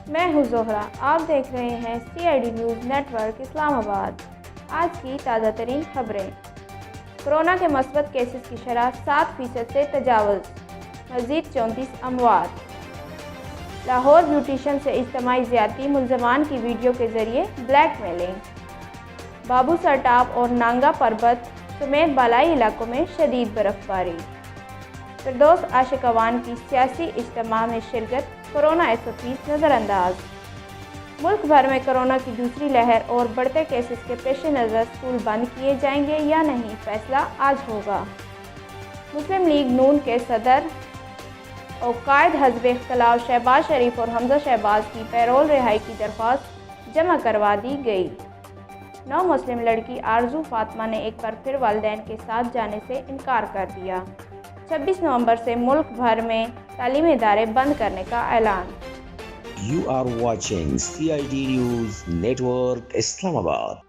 میں ہوں زہرا، آپ دیکھ رہے ہیں CID نیوز نیٹ ورک اسلام آباد۔ آج کی تازہ ترین خبریں۔ کورونا کے مثبت کیسز کی شرح 7% سے تجاوز، مزید 34 اموات۔ لاہور بیوٹیشن سے اجتماعی زیادتی، ملزمان کی ویڈیو کے ذریعے بلیک میلنگ۔ بابو سر ٹاپ اور نانگا پربت سمیت بالائی علاقوں میں شدید برف باری۔ فردوس عاشقوان کی سیاسی اجتماع میں شرکت، کورونا SOPs نظر انداز۔ ملک بھر میں کورونا کی دوسری لہر اور بڑھتے کیسز کے پیش نظر اسکول بند کیے جائیں گے یا نہیں، فیصلہ آج ہوگا۔ مسلم لیگ نون کے صدر اور قائد حزب اختلاف شہباز شریف اور حمزہ شہباز کی پیرول رہائی کی درخواست جمع کروا دی گئی۔ نو مسلم لڑکی آرزو فاطمہ نے ایک بار پھر والدین کے ساتھ جانے سے انکار کر دیا۔ 26 نومبر سے ملک بھر میں تعلیمی ادارے بند کرنے کا اعلان۔ You are watching CID News Network Islamabad.